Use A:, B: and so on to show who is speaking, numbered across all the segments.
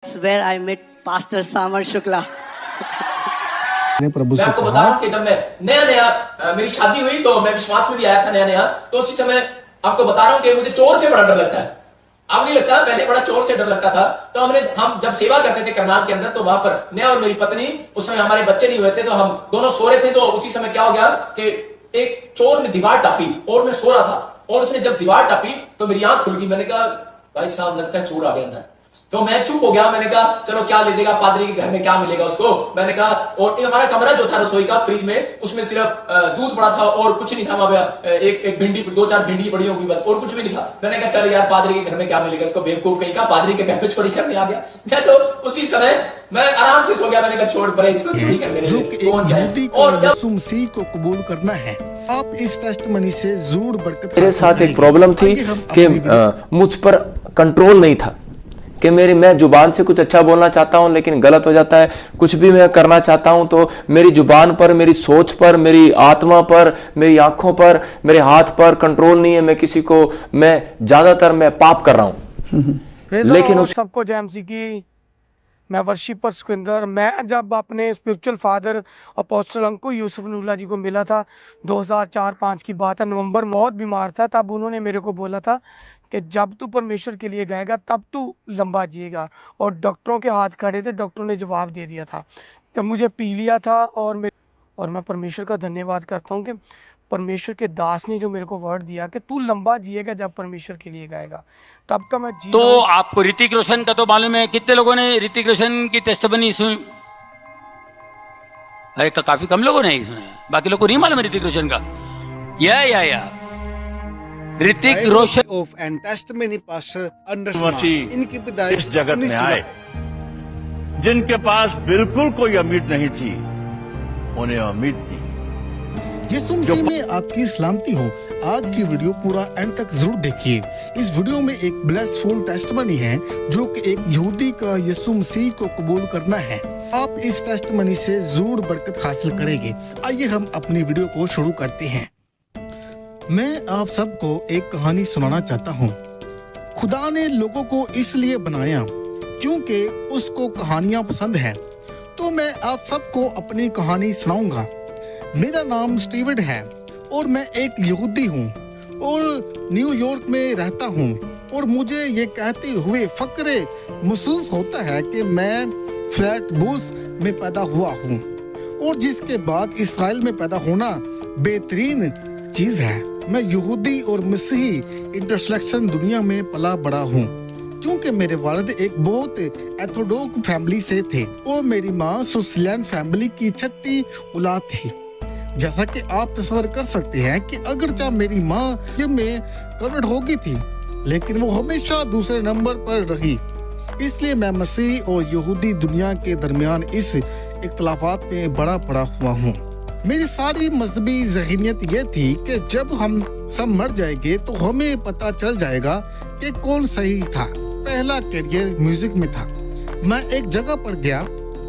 A: That's where I met Pastor Samar Shukla.
B: प्रभु से
C: मैं आपको बता रहा हूँ कि जब मैं नया नया मेरी शादी हुई तो मैं विश्वास में भी आया था नया नया, तो उसी समय आपको बता रहा हूँ कि मुझे चोर से बड़ा डर लगता है। अब नहीं लगता, पहले बड़ा चोर से डर लगता था। तो हम जब सेवा करते थे करनाल के अंदर, तो वहां पर मैं और मेरी पत्नी, उस समय हमारे बच्चे नहीं हुए थे, तो हम दोनों सो रहे थे। तो उसी समय क्या हो गया कि एक चोर ने दीवार टापी और मैं सो रहा था, और उसने जब दीवार टापी तो मेरी आंख खुल गई। मैंने कहा भाई साहब लगता है चोर आ गया अंदर। तो मैं चुप हो गया। मैंने कहा चलो क्या ले जाएगा, पादरी के घर में क्या मिलेगा उसको। मैंने कहा, और हमारा कमरा जो था रसोई का फ्रिज में, उसमें सिर्फ दूध पड़ा था और कुछ नहीं था। वहां पे एक भिंडी, 2-4 भिंडी पड़ी होगी बस, और कुछ भी नहीं था। मैंने कहा चल यार पादरी के घर में क्या मिलेगा उसको, बेवकूफ कहीं का, पादरी के घर में चोरी करने आ गया। मैं तो उसी समय मैं आराम से सो गया। मैंने कहा छोड़ परे इसको, चोरी करने
B: जो कि एक यहूदी को यीशु मसीह को कबूल करना है। आप इस टेस्टमनी से जरूर बरकत।
D: मेरे साथ एक प्रॉब्लम थी कि मुझ पर कंट्रोल नहीं था, कि मैं जुबान से कुछ अच्छा बोलना चाहता हूं लेकिन गलत हो जाता है। कुछ भी मैं करना चाहता हूं तो मेरी जुबान पर, मेरी सोच पर, मेरी आत्मा पर, मेरी आंखों पर, मेरे हाथ पर कंट्रोल नहीं है। मैं ज्यादातर मैं पाप कर रहा हूं। लेकिन
E: सबको जय मसीह की। मैं वर्शिपर सुखविंदर। मैं जब अपने स्पिरिचुअल फादर अपोस्टल अंकुर यूसुफ नूल्ला जी को मिला था, 2004-05 की बात है, नवंबर में बहुत बीमार था। तब उन्होंने मेरे को बोला था कि जब तू परमेश्वर के लिए गाएगा तब तू लंबा जिएगा। और डॉक्टरों के हाथ खड़े थे, डॉक्टरों ने जवाब दे दिया था। तब मुझे पी लिया था, और मैं परमेश्वर का धन्यवाद करता हूँ कि परमेश्वर के दास ने जो मेरे को वर्ड दिया कि तू लंबा जिएगा जब परमेश्वर के लिए गाएगा। तब तो मैं जी।
F: तो आपको ऋतिक रोशन का तो मालूम है, कितने लोगों ने ऋतिक रोशन की टेस्टमनी सुनी? काफी कम लोगों ने सुना है, बाकी लोगों को नहीं मालूम है ऋतिक रोशन का। या Hrithik Roshan
B: of and testimony pastor understand इनकी पैदाइश
G: इस जगत में आए, जिनके पास बिल्कुल कोई उम्मीद नहीं थी, उन्हें उम्मीद थी।
B: यीशु मसीह में आपकी सलामती हो। आज की वीडियो पूरा एंड तक जरूर देखिए। इस वीडियो में एक ब्लेसफुल टेस्टमनी है जो कि एक यहूदी का यीशु मसीह को कबूल करना है। आप इस टेस्टमनी से जरूर बरकत हासिल करेंगे। आइए हम अपनी वीडियो को शुरू करते हैं। मैं आप सबको एक कहानी सुनाना चाहता हूँ। खुदा ने लोगों को इसलिए बनाया क्योंकि उसको कहानियाँ पसंद है। तो मैं आप सबको अपनी कहानी सुनाऊंगा। मेरा नाम स्टीवन है और मैं एक यहूदी हूँ और न्यूयॉर्क में रहता हूँ। और मुझे ये कहते हुए फक्र महसूस होता है कि मैं फ्लैटबूस में पैदा हुआ हूँ, और जिसके बाद इस्राइल में पैदा होना बेहतरीन चीज़ है। मैं यहूदी और मसीही इंटरसेक्शन दुनिया में पला बड़ा हूँ, क्योंकि मेरे वालिद एक बहुत ऑर्थोडॉक्स फैमिली से थे और मेरी माँ सुसलैंड फैमिली की छठी औलाद थी। जैसा कि आप तस्वर कर सकते हैं कि अगरचे मेरी माँ में कन्वर्ट हो गई थी, लेकिन वो हमेशा दूसरे नंबर पर रही। इसलिए मैं मसीह और यहूदी दुनिया के दरमियान इस इख्तलाफात में बड़ा पड़ा हुआ हूँ। मेरी सारी मजहबी ज़हनियत ये थी कि जब हम सब मर जाएंगे तो हमें पता चल जाएगा कि कौन सही था। पहला करियर म्यूजिक में था। मैं एक जगह पर गया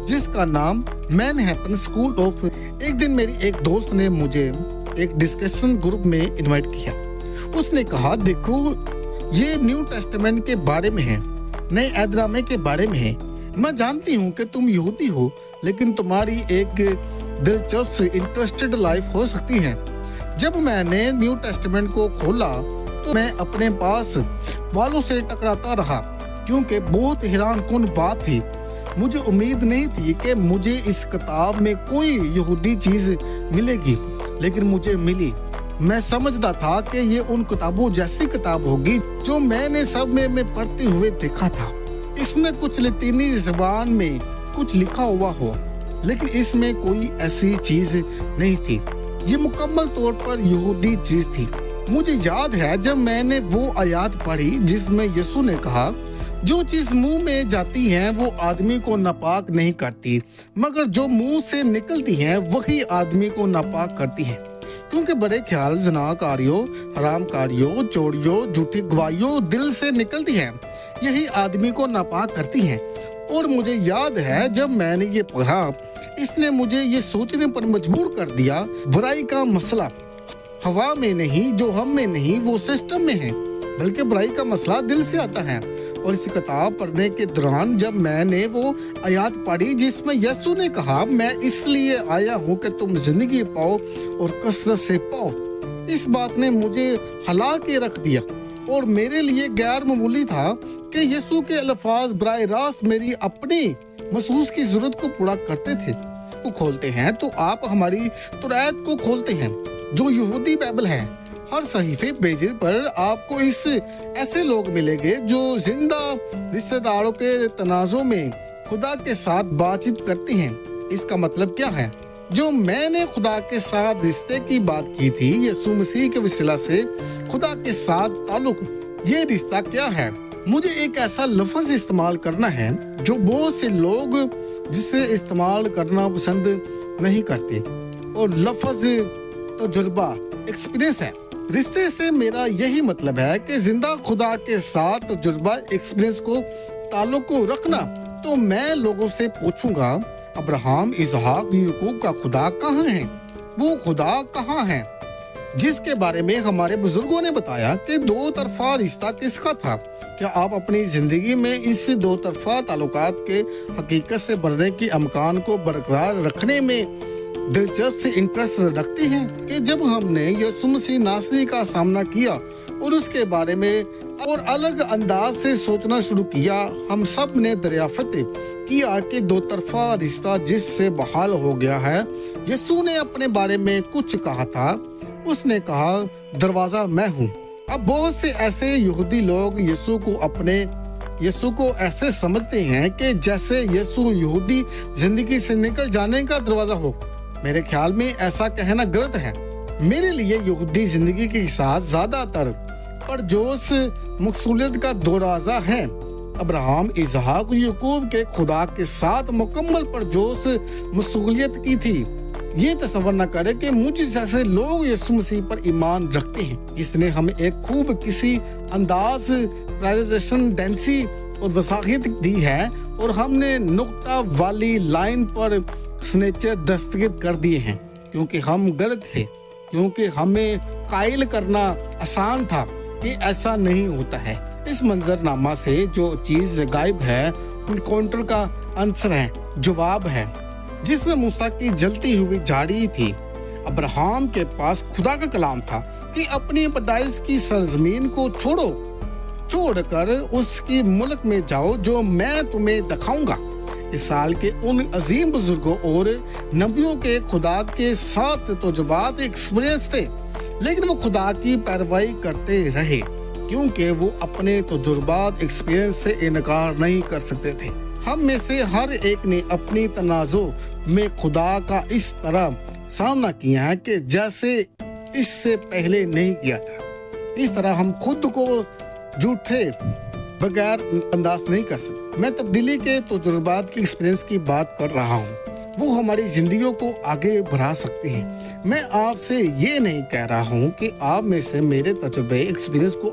B: जिसका नाम मैनहट्टन स्कूल ऑफ। एक दिन मेरी एक दोस्त ने मुझे एक डिस्कशन ग्रुप में इनवाइट किया। उसने कहा देखो ये न्यू टेस्टामेंट के बारे में है, नए ऐदनामे के बारे में है। मैं जानती हूँ कि तुम यहूदी हो, लेकिन तुम्हारी एक दिलचस्प इंटरेस्टेड लाइफ हो सकती है। जब मैंने न्यू टेस्टामेंट को खोला तो मैं अपने पास वालों से टकराता रहा, क्योंकि बहुत हैरानकुन बात थी। मुझे उम्मीद नहीं थी कि मुझे इस किताब में कोई यहूदी चीज मिलेगी, लेकिन मुझे मिली। मैं समझता था कि ये उन किताबों जैसी किताब होगी जो मैंने सब में पढ़ते हुए देखा था। इसमें कुछ लतीनी ज़बान में कुछ लिखा हुआ हो, लेकिन इसमें कोई ऐसी चीज नहीं थी। ये मुकम्मल तौर पर यहूदी चीज थी। मुझे याद है जब मैंने वो आयत पढ़ी जिसमें यीशु ने कहा जो चीज मुंह में जाती है वो आदमी को नापाक नहीं करती, मगर जो मुंह से निकलती है वही आदमी को नापाक करती है। क्योंकि बड़े ख्याल, जनाकारियों, हरामकारियों, चोरियों, झूठी गवाहियों दिल से निकलती हैं, यही आदमी को नापाक करती हैं। और मुझे याद है जब मैंने ये पढ़ा, इसने मुझे ये सोचने पर मजबूर कर दिया, बुराई का मसला हवा में नहीं, जो हम में नहीं वो सिस्टम में है, बल्कि बुराई का मसला दिल से आता है। और इस किताब पढ़ने के दौरान जब मैंने वो आयत पढ़ी जिसमें यीशु ने कहा, मैं इसलिए आया हूँ कि तुम जिंदगी पाओ और कसरत से पाओ, इस बात ने मुझे हिला के रख दिया और मेरे लिए गैर मामूली था कि यीशु के अल्फाज बराह रास्त मेरी अपनी महसूस की जरूरत को पूरा करते थे। को खोलते हैं तो आप हमारी तुरैत को खोलते हैं जो यहूदी बाइबल है। हर सहीफे पेज पर आपको इस ऐसे लोग मिलेंगे जो जिंदा रिश्तेदारों के तनाज़ों में खुदा के साथ बातचीत करते हैं। इसका मतलब क्या है? जो मैंने खुदा के साथ रिश्ते की बात की थी, यीशु मसीह के वसीला से खुदा के साथ ताल्लुक, ये रिश्ता क्या है? मुझे एक ऐसा लफ्ज इस्तेमाल करना है जो बहुत से लोग जिसे इस्तेमाल करना पसंद नहीं करते, और लफ्ज तजुर्बा, एक्सपीरियंस है। रिश्ते से मेरा यही मतलब है कि जिंदा खुदा के साथ तजुर्बा, एक्सपीरियंस को ताल्लुक को रखना। तो मैं लोगों से पूछूंगा, अब्राहम, इसहाक, याकूब का खुदा कहाँ है? वो खुदा कहाँ है जिसके बारे में हमारे बुजुर्गों ने बताया कि दो तरफा रिश्ता किसका था? क्या आप अपनी जिंदगी में इस दो तरफा ताल्लुकात के हकीकत से बढ़ने की अमकान को बरकरार रखने में दिलचस्प इंटरेस्ट रखते हैं कि जब हमने यीशु मसीह नासरी का सामना किया और उसके बारे में और अलग अंदाज से सोचना शुरू किया, हम सब ने दरियाफ्त किया कि दो तरफा रिश्ता जिससे बहाल हो गया है। यीशु ने अपने बारे में कुछ कहा था, उसने कहा, दरवाजा मैं हूँ। अब बहुत से ऐसे यहूदी लोग यीशु को ऐसे समझते हैं कि जैसे यीशु यहूदी जिंदगी से निकल जाने का दरवाजा हो। मेरे ख्याल में ऐसा कहना गलत है। मेरे लिए यहूदी जिंदगी के साथ ज्यादातर परजोश मकसूलियत का दरवाजा है। अब्राहम, इसहाक, याकूब के खुदा के साथ मुकम्मल परजोश मकसूलियत की थी। ये तस्वर न करे कि मुझ जैसे लोग यीशु मसीह पर ईमान रखते हैं। इसने हमें एक खूब किसी अंदाज प्रेजेंटेशन डेंसी और वसाखियत दी है और हमने नुक्ता वाली लाइन पर सिग्नेचर दस्तखत कर दिए हैं क्योंकि हम गलत थे, क्योंकि हमें कायल करना आसान था कि ऐसा नहीं होता है। इस मंजरनामा से जो चीज गायब है एनकाउंटर का आंसर है, जवाब है, जिसमें मूसा की जलती हुई झाड़ी थी। अब्राहम के पास खुदा का कलाम था कि अपनी पैदाइश की सरजमीन को छोड़कर उसकी मुल्क में जाओ जो मैं तुम्हें दिखाऊंगा। इस साल के उन अजीम बुजुर्गों और नबियों के खुदा के साथ तजुर्बात एक्सपीरियंस थे, लेकिन वो खुदा की पैरवाई करते रहे क्योंकि वो अपने तजुर्बात एक्सपीरियंस से इनकार नहीं कर सकते थे। हम में से हर एक ने अपनी तनाज़ों में खुदा का इस तरह सामना किया है कि जैसे इससे पहले नहीं किया था। इस तरह हम खुद को झूठे बगैर अंदाज नहीं कर सकते। मैं तब्दीली के तजुर्बात की एक्सपीरियंस की बात कर रहा हूँ, वो हमारी जिंदगियों को आगे बढ़ा सकते हैं। मैं आपसे ये नहीं कह रहा हूँ कि आप में से मेरे तजुर्बे एक्सपीरियंस को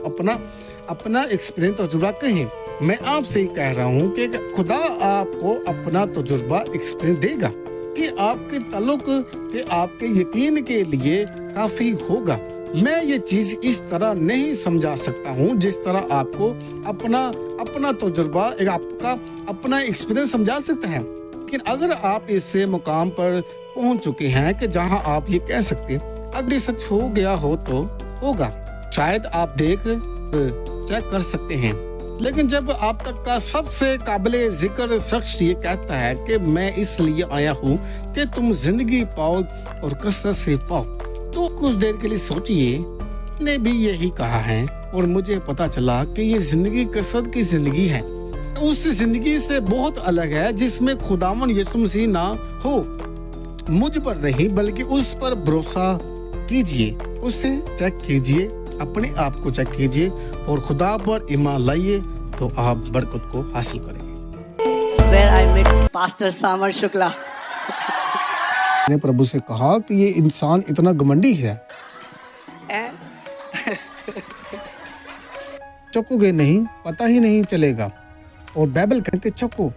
B: अपना एक्सपीरियंस तजुर्बा कहें। मैं आपसे कह रहा हूँ कि खुदा आपको अपना तजुर्बा एक्सपीरियंस देगा कि आपके ताल्लुक के आपके यकीन के लिए काफी होगा। मैं ये चीज इस तरह नहीं समझा सकता हूँ जिस तरह आपको अपना तजुर्बा आपका अपना एक्सपीरियंस समझा सकता है, लेकिन अगर आप इससे मुकाम पर पहुँच चुके हैं कि जहाँ आप ये कह सकते हैं अब ये सच हो गया हो तो होगा, शायद आप चेक कर सकते हैं। लेकिन जब आप तक का सबसे काबिले जिक्र शख्स ये कहता है कि मैं इसलिए आया हूँ कि तुम जिंदगी पाओ और कसरत से पाओ, तो कुछ देर के लिए सोचिए, ने भी यही कहा है और मुझे पता चला कि ये जिंदगी कसरत की जिंदगी है। उस जिंदगी से बहुत अलग है जिसमें खुदावन यीशु मसीह ना हो। मुझ पर नहीं बल्कि उस पर भरोसा कीजिए, उसे चेक कीजिए, अपने आप को चेक कीजिए और खुदा पर ईमान लाइए तो आप बरकत को हासिल करेंगे।
A: Where I met Pastor Samar Shukla.
B: ने प्रभु से कहा कि ये इंसान इतना घमंडी है। चकोगे नहीं, पता ही नहीं चलेगा, और बाइबल करके चको।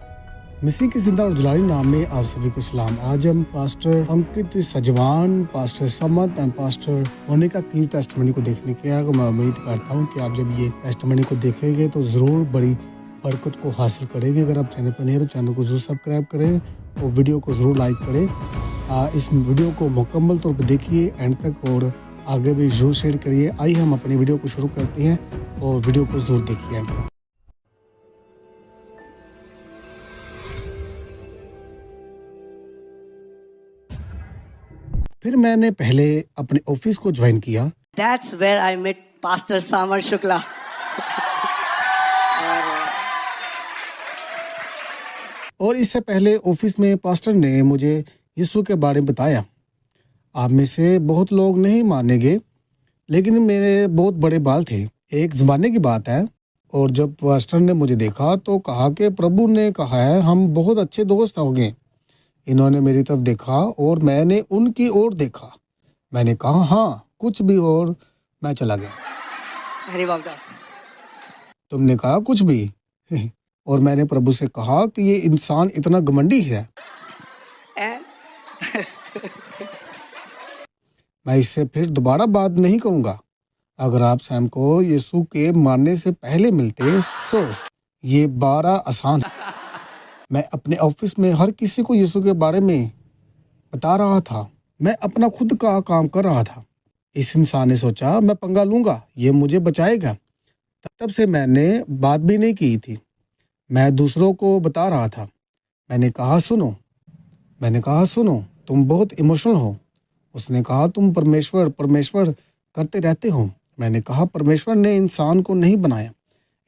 B: मसीह के जिंदा और जलाली नाम में आप सभी को सलाम। आज हम पास्टर अंकित सजवान, पास्टर समत एंड पास्टर मोनिका की टेस्टमनी को देखने के आए। मैं उम्मीद करता हूँ कि आप जब ये टेस्टमनी को देखेंगे तो जरूर बड़ी बरकत को हासिल करेगी। अगर आप चैनल पर नए हो तो चैनल को जरूर सब्सक्राइब करें और वीडियो को ज़रूर लाइक करें। इस वीडियो को मुकम्मल तौर पर देखिए एंड तक और आगे भी जरूर शेयर करिए। आइए हम अपनी वीडियो को शुरू करते हैं और वीडियो को ज़रूर देखिए एंड तक। फिर मैंने पहले अपने ऑफिस को ज्वाइन किया।
A: That's where I met Pastor Samar Shukla.
B: और इससे पहले ऑफिस में पास्टर ने मुझे यीशु के बारे में बताया। आप में से बहुत लोग नहीं मानेंगे, लेकिन मेरे बहुत बड़े बाल थे। एक ज़माने की बात है, और जब पास्टर ने मुझे देखा तो कहा कि प्रभु ने कहा है हम बहुत अच्छे दोस्त होंगे। इन्होंने मेरी तरफ देखा और मैंने उनकी ओर देखा। मैंने कहा हाँ कुछ भी, और मैं चला गया।
A: अरे बाप रे।
B: तुमने कहा कुछ भी और मैंने प्रभु से कहा कि ये इंसान इतना घमंडी है। मैं इससे फिर दोबारा बात नहीं करूंगा। अगर आप सैम को यीशु के मारने से पहले मिलते तो ये 12 आसान। मैं अपने ऑफिस में हर किसी को यीशु के बारे में बता रहा था। मैं अपना खुद का काम कर रहा था। इस इंसान ने सोचा मैं पंगा लूंगा, ये मुझे बचाएगा। तब से मैंने बात भी नहीं की थी। मैं दूसरों को बता रहा था। मैंने कहा सुनो तुम बहुत इमोशनल हो। उसने कहा तुम परमेश्वर करते रहते हो। मैंने कहा परमेश्वर ने इंसान को नहीं बनाया,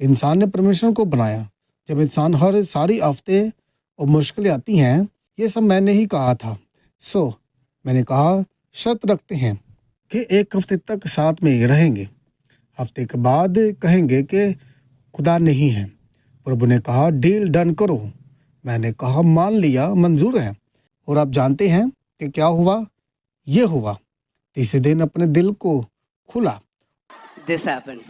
B: इंसान ने परमेश्वर को बनाया। जब इंसान हर सारी आफतें और मुश्किलें आती हैं, ये सब मैंने ही कहा था। मैंने कहा शर्त रखते हैं कि 1 हफ्ते तक साथ में रहेंगे। हफ्ते के बाद कहेंगे कि खुदा नहीं है। प्रभु ने कहा डील डन करो। मैंने कहा मान लिया, मंजूर है। और आप जानते हैं कि क्या हुआ? ये हुआ। तीसरे दिन अपने दिल को खुला।
A: This happened.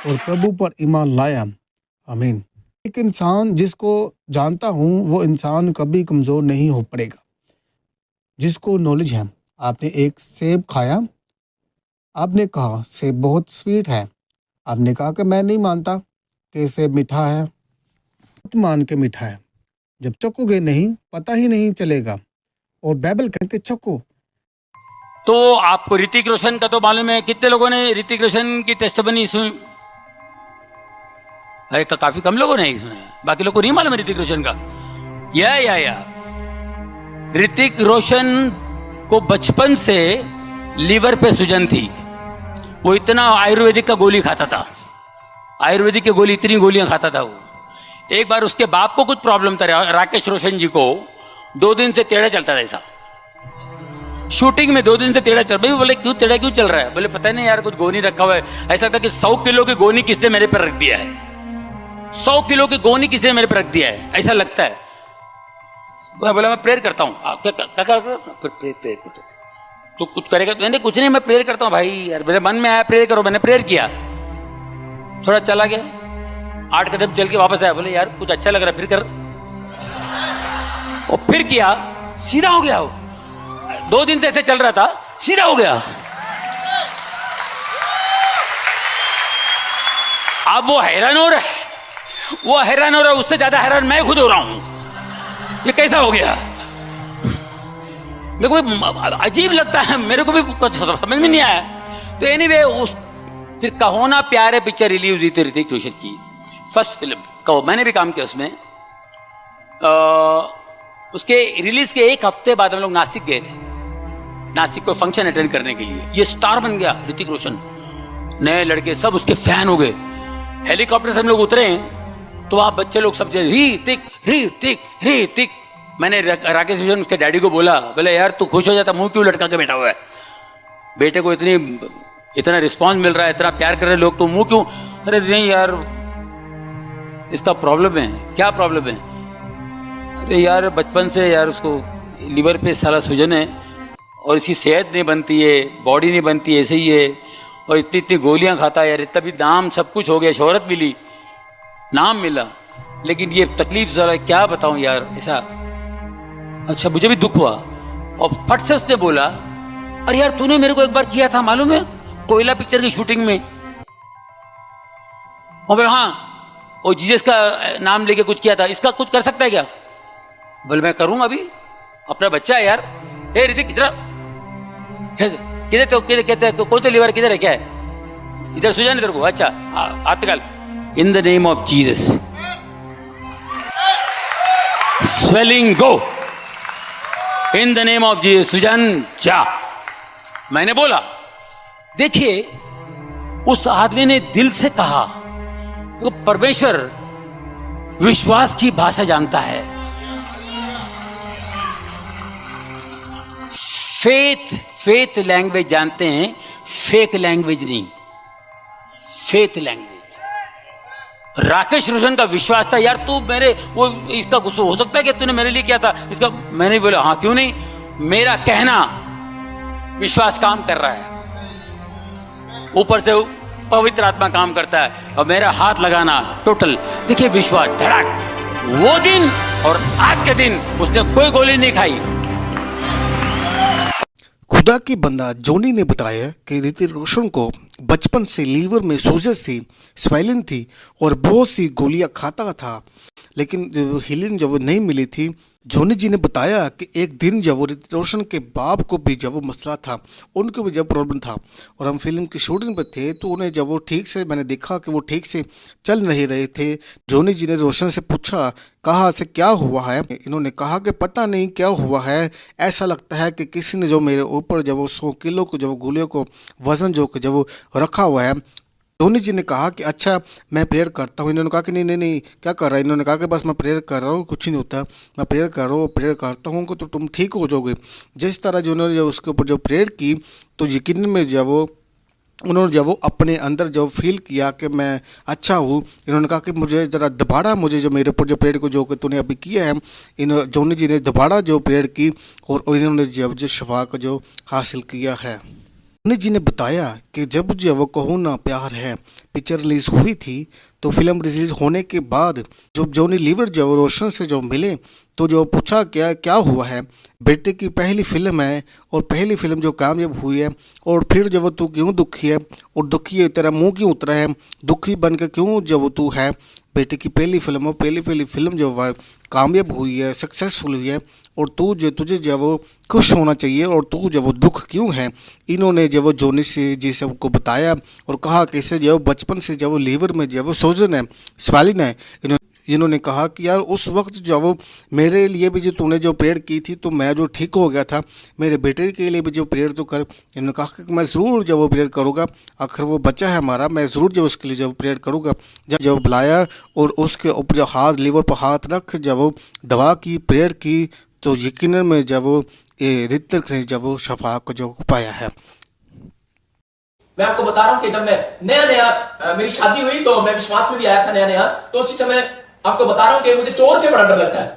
B: और प्रभु पर ईमान लाया। आमीन। एक इंसान जिसको जानता हूँ वो इंसान कभी कमज़ोर नहीं हो पड़ेगा। जिसको नॉलेज है। आपने एक सेब खाया, आपने कहा सेब बहुत स्वीट है। आपने कहा कि मैं नहीं मानता कि सेब मीठा है। मत मान के मीठा है। जब चखोगे नहीं पता ही नहीं चलेगा। और बाइबल कहते चखो।
F: तो आपको ऋतिक रोशन का तो मालूम है। कितने लोगों ने ऋतिक रोशन की टेस्टमनी सुनी? काफी कम लोगों ने सुना। बाकी लोगों को नहीं मालूम है ऋतिक रोशन का। या ऋतिक रोशन को बचपन से लीवर पे सूजन थी। वो इतना आयुर्वेदिक का गोली खाता था। आयुर्वेदिक की गोली, इतनी गोलियां खाता था वो। एक बार उसके बाप को कुछ प्रॉब्लम था, राकेश रोशन जी को 2 दिन से टेढ़ा चलता था। ऐसा शूटिंग में 2 दिन से टेढ़ा चल। भाई बोले क्यों टेढ़ा क्यों चल रहा है? बोले पता नहीं यार कुछ गोनी रखा हुआ है। ऐसा था कि 100 किलो की गोनी किसने मेरे पर रख दिया है। 100 किलो की गोनी किसने मेरे पर रख दिया है, ऐसा लगता है। बोला मैं प्रेयर करता हूँ। प्रेयर तो कुछ करेगा? मैंने कुछ नहीं, मैं प्रेयर करता हूँ भाई यार। मेरे मन में आया प्रेयर करो। मैंने प्रेयर किया, थोड़ा चला गया। 8 कदम चल के वापस आया। बोले यार कुछ अच्छा लग रहा है, फिर कर। और फिर किया, सीधा हो गया। वो 2 दिन से ऐसे चल रहा था, सीधा हो गया। अब वो हैरान हो रहा है। उससे ज्यादा हैरान मैं खुद हो रहा हूं। ये कैसा हो गया? मेरे को अजीब लगता है। मेरे को भी कुछ समझ में नहीं आया। तो एनीवे फिर कहो ना प्यारे पिक्चर रिलीज हुई थी ऋतिक रोशन की फर्स्ट फिल्म कहो। मैंने भी काम किया उसमें। उसके रिलीज के 1 हफ्ते बाद हम लोग नासिक गए थे। नासिक को फंक्शन अटेंड करने के लिए। ये स्टार बन गया ऋतिक रोशन। नए लड़के सब उसके फैन हो गए। हेलीकॉप्टर से हम लोग उतरे तो वहाँ बच्चे लोग सब ऋतिक। मैंने राकेश रोशन उसके डैडी को बोला, बोले यार तू खुश हो जाता, मुंह क्यों लटका के बैठा हुआ है? बेटे को इतना रिस्पॉन्स मिल रहा है, इतना प्यार कर रहे लोग, तो मुंह क्यों? अरे नहीं यार इसका प्रॉब्लम है। क्या प्रॉब्लम है? अरे यार बचपन से यार उसको लीवर पे सारा सूजन है और इसकी सेहत नहीं बनती है, बॉडी नहीं बनती है, ऐसे ही है। और इतनी गोलियां खाता है यार। तभी नाम सब कुछ हो गया, शोहरत मिली, नाम मिला, लेकिन ये तकलीफ ज़रा क्या बताऊं यार ऐसा। अच्छा मुझे भी दुख हुआ। और फट से उसने बोला, अरे यार तूने मेरे को एक बार किया था मालूम है, कोयला पिक्चर की शूटिंग में। बोले हाँ, वो जीसस का नाम लेके कुछ किया था, इसका कुछ कर सकता है क्या? बोले मैं करूंगा अभी, अपना बच्चा है यार। हे ऋतिक इधर किधर, तो किधर कहते हैं कौन तो लीवर किधर है, क्या है इधर, सुजान इधर को। अच्छा हाथ निकाल, in the name of Jesus swelling go, in the name of Jesus सुजान जा। मैंने बोला देखिए, उस आदमी ने दिल से कहा, तो परमेश्वर विश्वास की भाषा जानता है। फेथ लैंग्वेज जानते हैं, फेक लैंग्वेज नहीं, फेथ लैंग्वेज। राकेश रोशन का विश्वास था, यार तू मेरे वो इसका गुस्सा हो सकता है कि तूने मेरे लिए किया था इसका। मैंने बोला हाँ क्यों नहीं, मेरा कहना विश्वास काम कर रहा है, ऊपर से पवित्र आत्मा काम करता है, और मेरा हाथ लगाना टोटल। देखिए विश्वास धड़क। वो दिन और आज के दिन उसने कोई गोली नहीं खाई।
B: खुदा की बंदा जोनी ने बताया कि ऋतिक रोशन को बचपन से लीवर में सोजस थी, स्वेलिन थी और बहुत सी गोलियां खाता था, लेकिन जो हीलिंग जब वो नहीं मिली थी। जोनी जी ने बताया कि एक दिन जब वो ऋतिक रोशन के बाप को भी जब वो मसला था, उनको भी जब प्रॉब्लम था, और हम फिल्म की शूटिंग पर थे, तो उन्हें जब वो ठीक से, मैंने देखा कि वो ठीक से चल नहीं रहे थे। जोनी जी ने रोशन से पूछा कहा से क्या हुआ है। इन्होंने कहा कि पता नहीं क्या हुआ है, ऐसा लगता है कि किसी ने जो मेरे ऊपर जब वो 100 किलो को जब गोलियों को वजन जो जब वो रखा हुआ है। धोनी जी ने कहा कि अच्छा मैं प्रेयर करता हूँ। इन्होंने कहा कि नहीं क्या कर रहा है। इन्होंने कहा कि बस मैं प्रेयर कर रहा हूँ, कुछ नहीं होता, मैं प्रेयर कर रहा हूँ, प्रेयर करता हूँ तो तुम ठीक हो जाओगे। जिस तरह जो उन्होंने जब उसके ऊपर जो प्रेयर की, तो यकीन में जब वो उन्होंने जब वो अपने अंदर जब फील किया कि मैं अच्छा हूँ। इन्होंने कहा कि मुझे ज़रा दोबारा मुझे जो मेरे ऊपर जो प्रेयर को जो कि तूने अभी किया है, इन जोनी जी ने दोबारा जो प्रेयर की और इन्होंने जब जो शफा को जो हासिल किया है। जोनी जी ने बताया कि जब वो कहूँ ना प्यार है पिक्चर रिलीज़ हुई थी, तो फिल्म रिलीज होने के बाद जब जोनी लीवर जब रोशन से जो मिले, तो जो पूछा क्या हुआ है, बेटे की पहली फिल्म है और पहली फिल्म जो कामयाब हुई है, और फिर जब तू क्यों दुखी है और दुखी है तेरा मुंह क्यों उतरा है, दुखी बन के क्यों जब तू है। बेटे की पहली फिल्म और पहली फिल्म जो कामयाब हुई है, सक्सेसफुल हुई है, और तू जो तुझे जब वो खुश होना चाहिए और तू जब वो दुख क्यों है। इन्होंने जब वो जोनी से जी सबको बताया और कहा कि इसे जब बचपन से जब वो लीवर में जब वो सोजन है, स्वेलिन है। इन्होंने कहा कि यार उस वक्त जब वो मेरे लिए भी जो तूने जो प्रेयर की थी, तो मैं जो ठीक हो गया था, मेरे बेटे के लिए भी जो प्रेयर तो कर। इन्होंने कहा कि मैं ज़रूर जब वो प्रेयर करूँगा, आखिर वो बच्चा है हमारा, मैं ज़रूर जब उसके लिए जब प्रेयर करूँगा। जब बुलाया और उसके ऊपर जब हाथ लीवर पर हाथ रख जब वो दवा की, प्रेयर की, तो यकीनन में जब वो ऋतिक ने जब वो शफा को जो पाया है।
C: मैं आपको बता रहा हूं कि जब मैं नया मेरी शादी हुई, तो मैं विश्वास में भी आया था नया, तो उसी समय आपको बता रहा हूं कि मुझे चोर से बड़ा डर लगता है।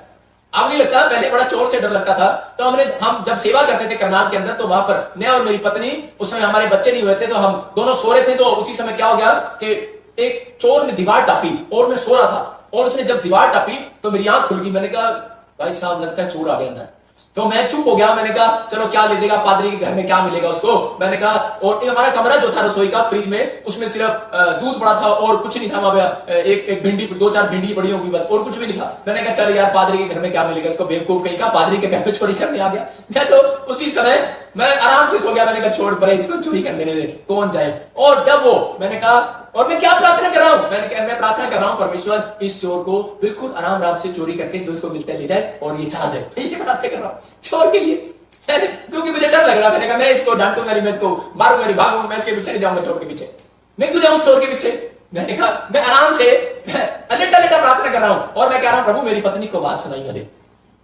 C: अब नहीं लगता, पहले बड़ा चोर से डर लगता था। तो हम जब सेवा करते थे करनाल के अंदर, तो वहां पर मैं और मेरी पत्नी, उस समय हमारे बच्चे नहीं हुए थे, तो हम दोनों सो रहे थे। तो उसी समय क्या हो गया कि एक चोर ने दीवार टापी और मैं सो रहा था, और उसने जब दीवार टापी तो मेरी आंख खुल गई। मैंने कहा भाई साहब लगता है चोर आ गया अंदर। तो मैं चुप हो गया। मैंने कहा चलो क्या ले जाएगा, पादरी के घर में क्या मिलेगा उसको। मैंने कहा, और हमारा कमरा जो था रसोई का, फ्रिज में, उसमें सिर्फ दूध पड़ा था और कुछ नहीं था। वहां पे एक भिंडी, 2-4 भिंडी पड़ी होगी बस, और कुछ भी नहीं था। मैंने कहा चल यार पादरी के घर में क्या मिलेगा इसको, बेवकूफ कहीं का, पादरी के घर में चोरी करने आ गया। मैं तो उसी समय मैं आराम से सो गया। मैंने कहा छोड़ परे, इसको चोरी करने दे, कौन जाए। और जब वो मैंने कहा, और मैं क्या प्रार्थना कर रहा हूं, मैं प्रार्थना कर रहा हूं परमेश्वर इस चोर को बिल्कुल आराम रात से चोरी करके जो इसको मिलता है ले जाए और ये चला जाए। ये प्रार्थना कर रहा हूं चोर के लिए, क्योंकि मुझे डर लग रहा। मैंने कहा मैं इसको डांटूंगा नहीं, मैं इसको मारूंगा नहीं, भागूंगा, मैं इसके पीछे नहीं जाऊंगा, चोर के पीछे मैं क्यों जाऊं चोर के पीछे। मैंने कहा मैं आराम से लेटा प्रार्थना कर रहा हूं, और मैं कह रहा हूं प्रभु मेरी पत्नी को आवाज सुनाई ना दे।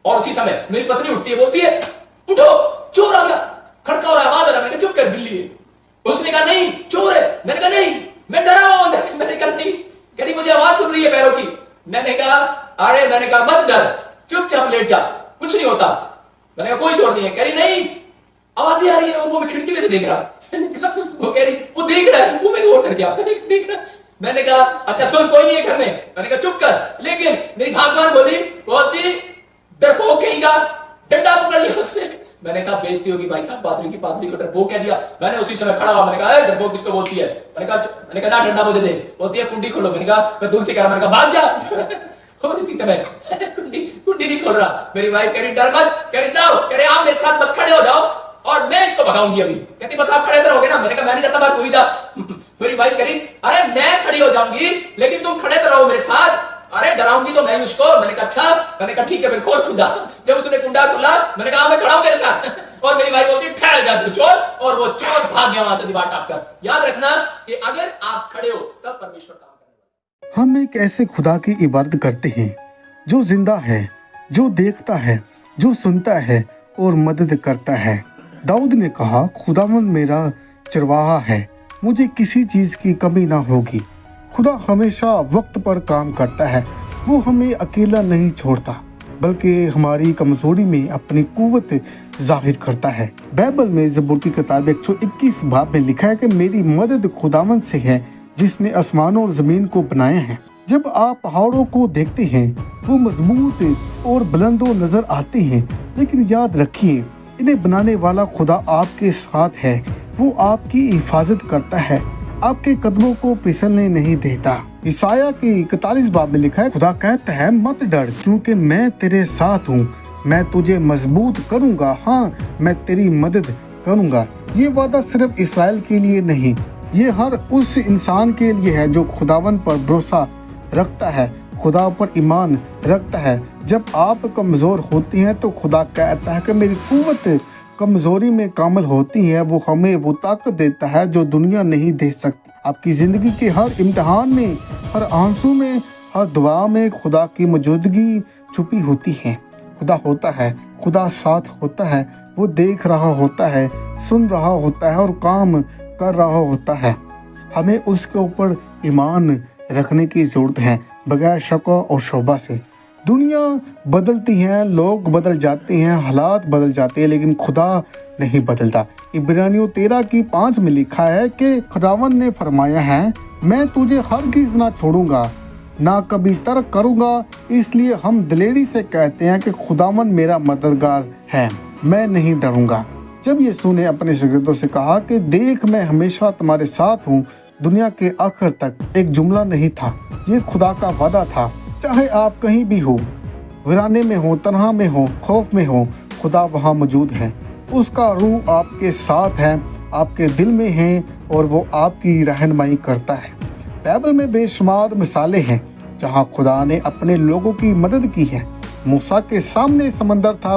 C: और उसी समय मेरी पत्नी उठती है, बोलती है उठो चोर आ गया, खड़का हो रहा है, आवाज आ रहा है। मैंने चुप कर, बिल्ली है। उसने कहा नहीं चोर है। मैंने कहा नहीं, मैं डरा हुआ अंदर से। मैंने कहा नहीं, कहीं मुझे आवाज सुन रही है पैरों की। मैंने कहा अरे, मैंने कहा मत डर, चुपचाप लेट जा, कुछ नहीं होता। मैंने कहा कोई चोर नहीं है। कह रही नहीं, आवाजें आ रही है, और वो मैं खिड़की में से देख रहा। मैंने कहा, वो कह रही वो देख रहा है, वो मैं गौर कर गया, देख रहा। मैंने कहा अच्छा सुन, कोई नहीं है घर में। मैंने कहा चुप कर। लेकिन मेरी भागवान बोलती डरपोक कहीं का, डंडा पकड़ लिया उसने। मैंने कहा बेइज्जती होगी भाई साहब, पादरी को डरपोक कह दिया। मैंने उसी समय खड़ा हुआ, मैंने कहा डरपोक किसको बोलती है? मैंने कहा डंडा मुझे दे। बोलती है कुंडी खोलो। मैंने कहा, मैं दूर से कह रहा, मैंने कहा भाग जा। और इसी समय कुंडी नहीं खोल रहा। मेरी वाइफ कह रही डर मत, कह रही जाओ, कह रहे आप मेरे साथ बस खड़े हो जाओ और मैं इसको भगाऊंगी अभी। कहती बस आप खड़े रहोगे ना? मैंने कहा मैं नहीं जाता, तू ही जा। मेरी वाइफ कह रही अरे मैं खड़ी हो जाऊंगी लेकिन तुम खड़े तो रहो मेरे साथ। अरे डराऊंगी तो मैं उसको। मैंने कहा अच्छा। मैंने कहा ठीक है, फिर खोल कुंडा। जब उसने कुंडा खोला, मैंने कहा मैं खड़ा हूं तेरे साथ। और मेरी वाइफ बोलती ठहर जा तू चोर, और वो चोर भाग गया वहां से दीवार टाप कर। याद रखना कि अगर आप खड़े हो तब परमेश्वर काम करेगा।
B: हम एक ऐसे खुदा की इबादत करते हैं जो जिंदा है, जो देखता है, जो सुनता है और मदद करता है। दाऊद ने कहा, खुदावंद मेरा चरवाहा है, मुझे किसी चीज की कमी ना होगी। खुदा हमेशा वक्त पर काम करता है। वो हमें अकेला नहीं छोड़ता बल्कि हमारी कमजोरी में अपनी कुव्वत जाहिर करता है। बाइबल में ज़बूर की किताब 121 बाब में लिखा है कि मेरी मदद खुदावंद से है जिसने आसमानों और जमीन को बनाया है। जब आप पहाड़ों को देखते हैं वो मजबूत और बुलंदो नजर आते हैं, लेकिन याद रखिए इन्हें बनाने वाला खुदा आपके साथ है। वो आपकी हिफाजत करता है, आपके कदमों को फिसलने नहीं देता। ईसाया की 41 बाब में लिखा है, खुदा कहता है मत डर क्योंकि मैं तेरे साथ हूँ, मैं तुझे मजबूत करूँगा, हाँ मैं तेरी मदद करूँगा। ये वादा सिर्फ इसराइल के लिए नहीं, ये हर उस इंसान के लिए है जो खुदावन पर भरोसा रखता है, खुदा पर ईमान रखता है। जब आप कमज़ोर होती हैं तो खुदा कहता है कि मेरी कुव्वत कमज़ोरी में कामिल होती है। वो हमें वो ताकत देता है जो दुनिया नहीं दे सकती। आपकी ज़िंदगी के हर इम्तिहान में, हर आंसू में, हर दुआ में खुदा की मौजूदगी छुपी होती है। खुदा होता है, खुदा साथ होता है, वो देख रहा होता है, सुन रहा होता है और काम कर रहा होता है। हमें उसके ऊपर ईमान रखने की ज़रूरत है, बगैर शक और शोभा से। दुनिया बदलती है, लोग बदल जाते हैं, हालात बदल जाते हैं, लेकिन खुदा नहीं बदलता। इब्रानियों 13:5 में लिखा है कि खुदावन ने फरमाया है, मैं तुझे हरगिज़ ना छोड़ूंगा, ना कभी तर्क करूंगा। इसलिए हम दिलेरी से कहते हैं कि खुदावन मेरा मददगार है, मैं नहीं डरूंगा। जब यीशु ने अपने शागिर्दों से कहा कि देख मैं हमेशा तुम्हारे साथ हूँ दुनिया के आखिर तक, एक जुमला नहीं था, ये खुदा का वादा था। चाहे आप कहीं भी हो, वीराने में हो, तन्हा में हो, खौफ में हो, खुदा वहाँ मौजूद है। उसका रूह आपके साथ है, आपके दिल में है और वो आपकी रहनुमाई करता है। बाइबल में बेशुमार मिसालें हैं जहाँ खुदा ने अपने लोगों की मदद की है। मूसा के सामने समंदर था,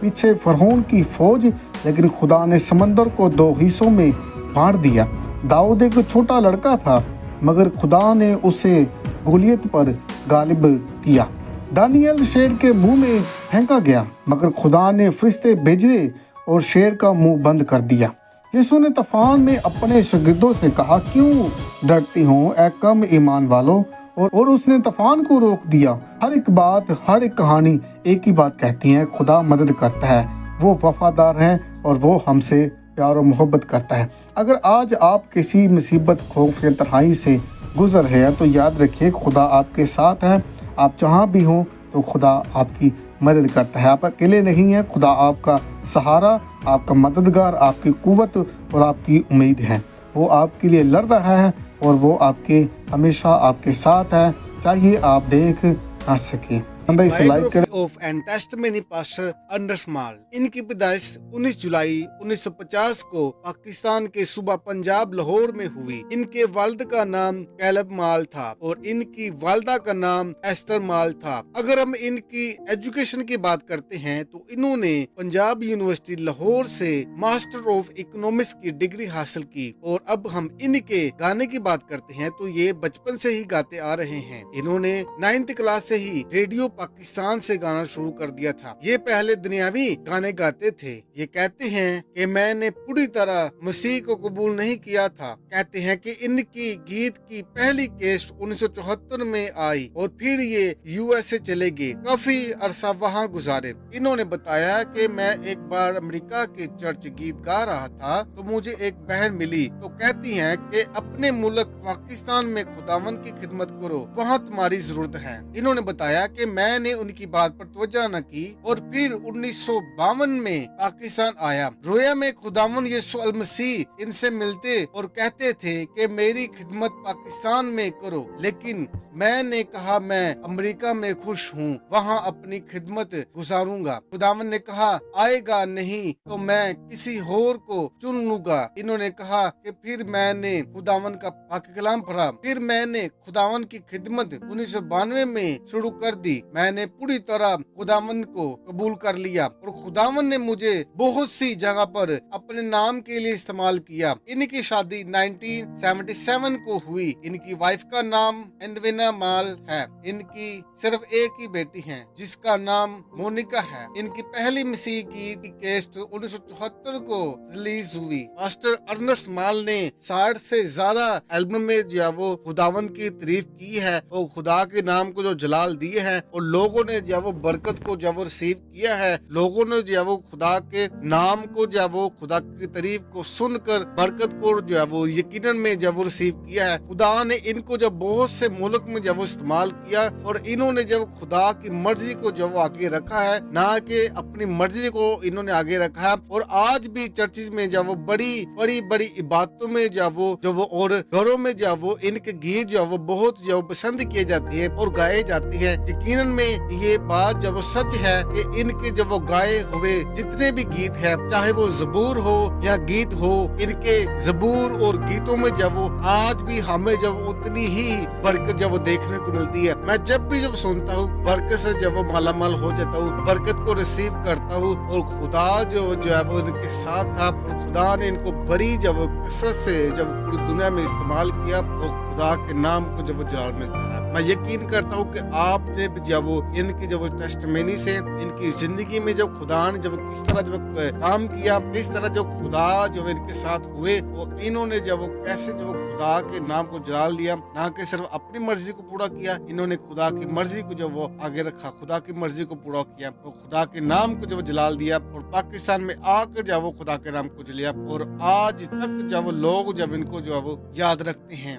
B: पीछे फरौन की फौज, लेकिन खुदा ने समंदर को 2 हिस्सों में बांट दिया। दाऊद एक छोटा लड़का था मगर खुदा ने उसे गोलियत पर गालिब किया। दानियल शेर के मुंह में फेंका गया मगर खुदा ने फरिश्ते भेजे और शेर का मुंह बंद कर दिया। यीशु ने तूफान में अपने शागिर्दों से कहा, क्यों डरती हो ए कम ईमान वालों, और उसने तूफान को रोक दिया। हर एक बात, हर एक कहानी एक ही बात कहती है, खुदा मदद करता है, वो वफादार है और वो हमसे प्यार और मोहब्बत करता है। अगर आज आप किसी मुसीबत, खौफ या तन्हाई से गुजर रहे हैं तो याद रखिए खुदा आपके साथ है। आप जहाँ भी हों तो खुदा आपकी मदद करता है। आप अकेले नहीं हैं, खुदा आपका सहारा, आपका मददगार, आपकी कुव्वत और आपकी उम्मीद है। वो आपके लिए लड़ रहा है और वो आपके हमेशा आपके साथ है, चाहिए आप देख ना सके।
H: ऑफ एंड टेस्टिमनी पास्टर अंडर्स माल। इनकी पैदाइश 19 जुलाई 1950 को पाकिस्तान के सूबा पंजाब लाहौर में हुई। इनके वालिद का नाम कैलब माल था और इनकी वालिदा का नाम एस्तर माल था। अगर हम इनकी एजुकेशन की बात करते हैं तो इन्होंने पंजाब यूनिवर्सिटी लाहौर से मास्टर ऑफ इकोनॉमिक्स की डिग्री हासिल की। और अब हम इनके गाने की बात करते हैं तो ये बचपन से ही गाते आ रहे हैं। इन्होंने 9th क्लास से ही रेडियो पाकिस्तान से गाना शुरू कर दिया था। ये पहले दुनियावी गाने गाते थे। ये कहते हैं कि मैंने पूरी तरह मसीह को कबूल नहीं किया था। कहते हैं कि इनकी गीत की पहली केस्ट 1974 में आई और फिर ये यूएसए चले गए, काफी अरसा वहाँ गुजारे। इन्होंने बताया कि मैं एक बार अमेरिका के चर्च गीत गा रहा था तो मुझे एक बहन मिली तो कहती हैं कि अपने मुल्क पाकिस्तान में खुदावन की खिदमत करो, वहाँ तुम्हारी जरूरत है। इन्होंने बताया कि मैंने उनकी बात पर तवज्जो न की और फिर 1952 में पाकिस्तान आया। रोया में खुदावंद यीशु अल मसीह इनसे मिलते और कहते थे कि मेरी खिदमत पाकिस्तान में करो, लेकिन मैंने कहा मैं अमेरिका में खुश हूँ, वहाँ अपनी खिदमत गुजारूंगा। खुदावंद ने कहा आएगा नहीं तो मैं किसी और को चुन लूंगा। इन्होंने कहा कि फिर मैंने खुदावंद का पाक कलाम पढ़ा, फिर मैंने खुदावंद की खिदमत 1992 में शुरू कर दी। मैंने पूरी तरह खुदावंद को कबूल कर लिया और खुदावंद ने मुझे बहुत सी जगह पर अपने नाम के लिए इस्तेमाल किया। इनकी शादी 1977 को हुई। इनकी वाइफ का नाम एंडविना माल है। इनकी सिर्फ एक ही बेटी है जिसका नाम मोनिका है। इनकी पहली मसीह गीत कैसेट 1974 को रिलीज हुई। पास्टर अर्नस्ट माल ने 60 से ज्यादा एल्बम में जो है वो खुदावंद की तारीफ की है और खुदा के नाम को जो जलाल दिए है और लोगों ने जो है वो बरकत को जो है वो रिसीव किया है। लोगों ने जो है वो खुदा के नाम को जो है वो खुदा की तारीफ को सुनकर बरकत को जो है वो यकीनन में जो है वो रिसीव किया है। खुदा ने इनको जब बहुत से मुल्क में जब वो इस्तेमाल किया और इन्होंने जब खुदा की मर्जी को जब वो आगे रखा है, ना कि अपनी मर्जी को इन्होंने आगे रखा है। और आज भी चर्चिज में जब वो बड़ी इबादतों में जब वो और घरों में जब वो इनके गीत जो वो बहुत जो पसंद किए जाती है और गाए जाती है। यकीनन में ये बात जब वो सच है कि इनके जब वो गाए हुए जितने भी गीत है, चाहे वो जबूर हो या गीत हो, इनके जबूर और गीतों में जब वो आज भी हमें जब उतनी ही बरकत जब वो देखने को मिलती है। मैं जब भी जब सुनता हूँ बरकत से जब वो मालामाल हो जाता हूँ, बरकत को रिसीव करता हूँ और खुदा जो है वो इनके साथ था और खुदा ने इनको बड़ी जब कसरत से जब पूरी दुनिया में इस्तेमाल किया और खुदा के नाम को जब वो जलाल मिलता रहा। मैं यकीन करता हूँ कि आपने भी जब वो इनकी जब वो टेस्टमनी से इनकी जिंदगी में जब खुदा ने जब किस तरह जब काम किया, किस तरह जो खुदा जो इनके साथ हुए और इन्होंने जब वो कैसे जो खुदा के नाम को जलाल दिया, ना कि सिर्फ अपनी मर्जी को पूरा किया, इन्होंने खुदा की मर्जी को जब वो आगे रखा, खुदा की मर्जी को पूरा किया और खुदा के नाम को जब जलाल दिया और पाकिस्तान में आकर जब वो खुदा के नाम को जलिया और आज तक जब लोग जब इनको जो है वो याद रखते हैं।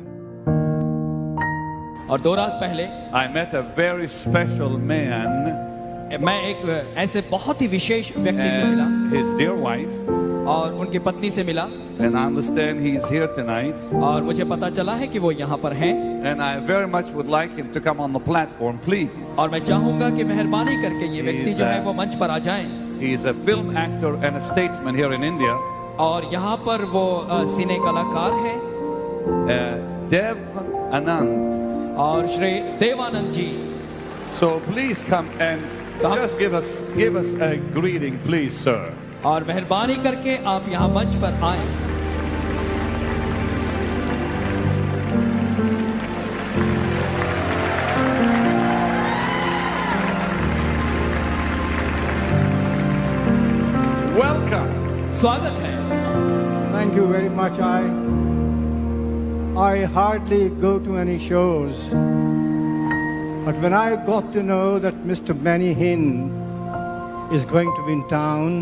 I: और 2 रात पहले
G: I met a very special man
I: मैं एक ऐसे बहुत ही विशेष व्यक्ति से मिला
G: and his dear wife,
I: और उनकी पत्नी से मिला
G: and I understand he is here tonight,
I: और मुझे पता चला है कि वो यहाँ पर हैं
G: and I very much would like him to come on the platform, please.
I: और मैं चाहूंगा कि मेहरबानी करके ये व्यक्ति जो है वो मंच पर आ जाएं।
G: He is a film actor and a statesman here in India.
I: और यहाँ पर वो सिने कलाकार हैं
G: Dev Anand.
I: और श्री देवानंद जी।
G: So please come and just give us a greeting, please, sir.
I: और मेहरबानी करके आप यहाँ मंच पर आएं।
G: Welcome.
I: स्वागत है।
J: Thank you very much. I hardly go to any shows, but when I got to know that Mr. Benny Hinn is going to be in town,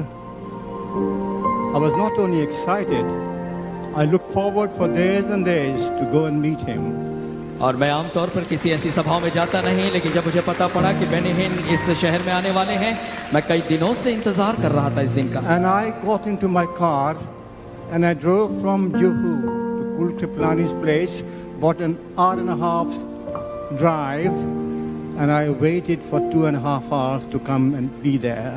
J: I was not only excited, I looked forward for days and days to go and meet him.
I: और मैं आमतौर पर किसी ऐसी सभाओं में जाता नहीं, लेकिन जब मुझे पता पड़ा कि बेनी हिन इस शहर में आने वाले हैं, मैं कई दिनों से इंतजार कर रहा था इस दिन का।
J: And I got into my car and I drove from Juhu to Kul Kriplani's place, about an hour and a half drive, and I waited for 2.5 hours to come and be there.